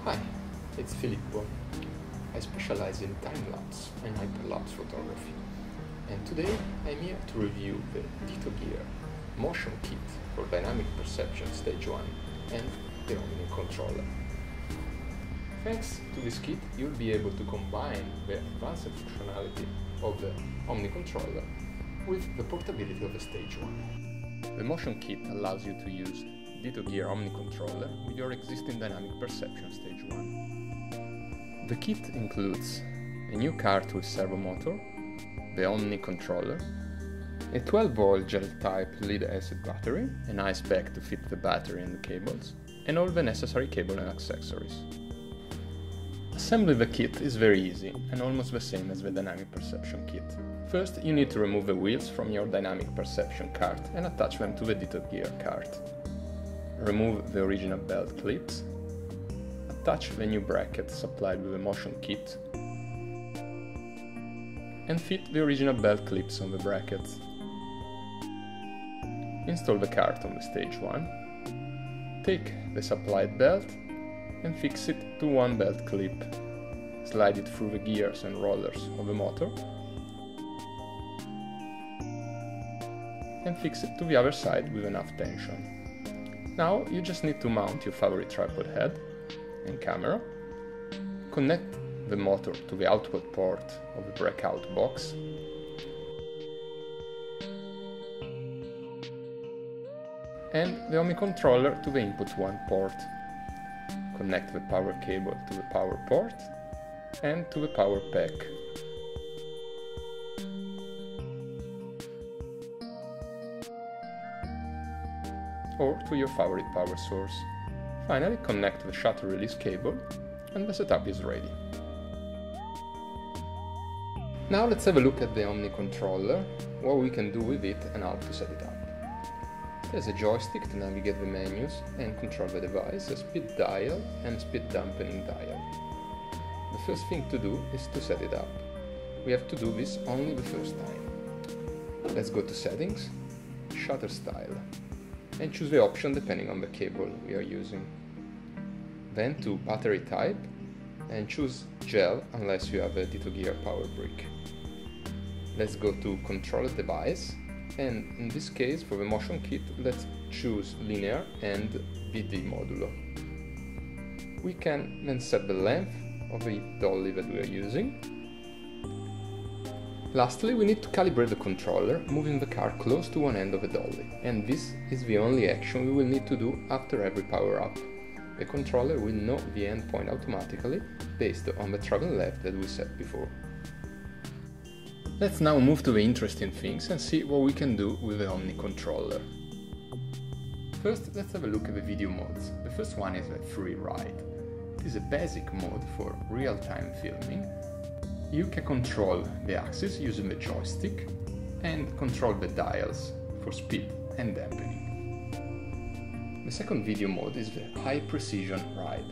Hi, it's Filippo. I specialize in time-lapse and hyperlapse photography, and today I'm here to review the DitoGear MotionKit for Dynamic Perception Stage 1 and the Omnicontroller. Thanks to this kit, you'll be able to combine the advanced functionality of the Omnicontroller with the portability of the Stage 1. The MotionKit allows you to use DitoGear Omnicontroller with your existing Dynamic Perception Stage 1. The kit includes a new cart with servo motor, the Omnicontroller, a 12-volt gel-type lead-acid battery, a nice bag to fit the battery and the cables, and all the necessary cable and accessories. Assembling the kit is very easy and almost the same as the Dynamic Perception kit. First, you need to remove the wheels from your Dynamic Perception cart and attach them to the DitoGear cart. Remove the original belt clips, attach the new bracket supplied with the MotionKit, and fit the original belt clips on the brackets. Install the cart on the Stage 1, take the supplied belt and fix it to one belt clip, slide it through the gears and rollers of the motor, and fix it to the other side with enough tension. Now you just need to mount your favorite tripod head and camera, connect the motor to the output port of the breakout box, and the Omnicontroller to the input 1 port. Connect the power cable to the power port and to the power pack. Or to your favorite power source. Finally, connect the shutter release cable and the setup is ready. Now let's have a look at the Omnicontroller, what we can do with it and how to set it up. There's a joystick to navigate the menus and control the device, a speed dial and a speed dampening dial. The first thing to do is to set it up. We have to do this only the first time. Let's go to Settings, Shutter Style, and choose the option depending on the cable we are using. Then to Battery Type, and choose Gel unless you have a DitoGear power brick. Let's go to Control Device, and in this case for the MotionKit let's choose Linear and BD Modulo. We can then set the length of the dolly that we are using. Lastly, we need to calibrate the controller, moving the car close to one end of the dolly, and this is the only action we will need to do after every power-up. The controller will know the endpoint automatically based on the travel length that we set before. Let's now move to the interesting things and see what we can do with the Omnicontroller. First, let's have a look at the video modes. The first one is the free ride. It is a basic mode for real-time filming. You can control the axis using the joystick and control the dials for speed and dampening. The second video mode is the high precision ride.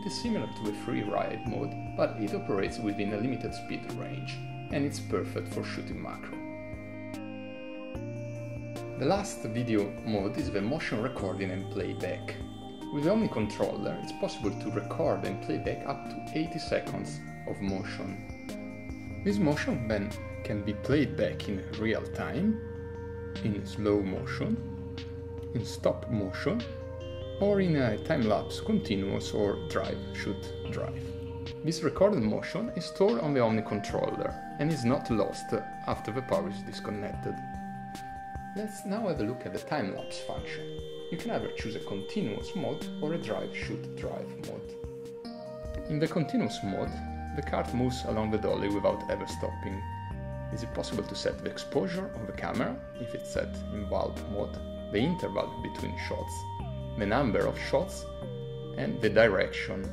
It is similar to the free ride mode, but it operates within a limited speed range, and it's perfect for shooting macro. The last video mode is the motion recording and playback. With the Omnicontroller, it's possible to record and playback up to 80 seconds of motion. This motion then can be played back in real time, in slow motion, in stop motion, or in a time-lapse continuous or drive, shoot, drive. This recorded motion is stored on the Omnicontroller and is not lost after the power is disconnected. Let's now have a look at the time-lapse function. You can either choose a continuous mode or a drive, shoot, drive mode. In the continuous mode, the cart moves along the dolly without ever stopping. Is it possible to set the exposure of the camera, if it's set in bulb mode, the interval between shots, the number of shots, and the direction,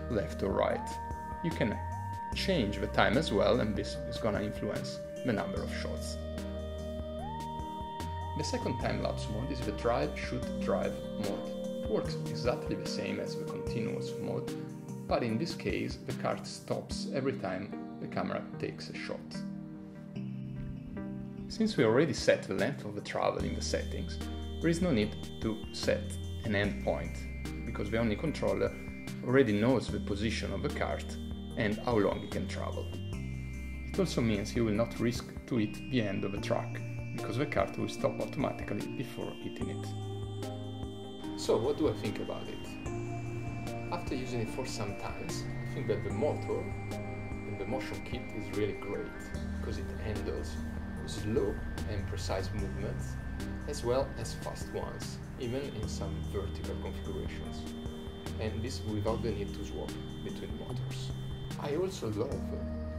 left or right. You can change the time as well, and this is gonna influence the number of shots. The second time-lapse mode is the drive, shoot, drive mode. It works exactly the same as the continuous mode, but in this case the cart stops every time the camera takes a shot. Since we already set the length of the travel in the settings, there is no need to set an endpoint, because the Omnicontroller already knows the position of the cart and how long it can travel. It also means you will not risk to hit the end of the track, because the cart will stop automatically before hitting it. So what do I think about it? After using it for some time, I think that the motor in the MotionKit is really great, because it handles slow and precise movements as well as fast ones, even in some vertical configurations, and this without the need to swap between motors. I also love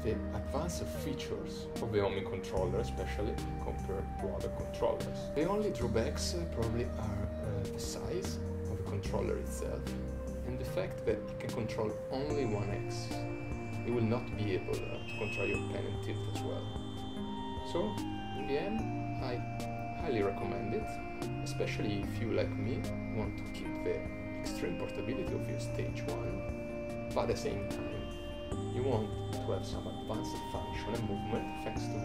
the advanced features of the Omnicontroller, especially compared to other controllers. The only drawbacks probably are the size of the controller itself and the fact that it can control only one axis. You will not be able to control your pen and tilt as well. So, in the end, I highly recommend it, especially if you, like me, want to keep the extreme portability of your stage 1, but at the same time, you want to have some advanced function and movement thanks to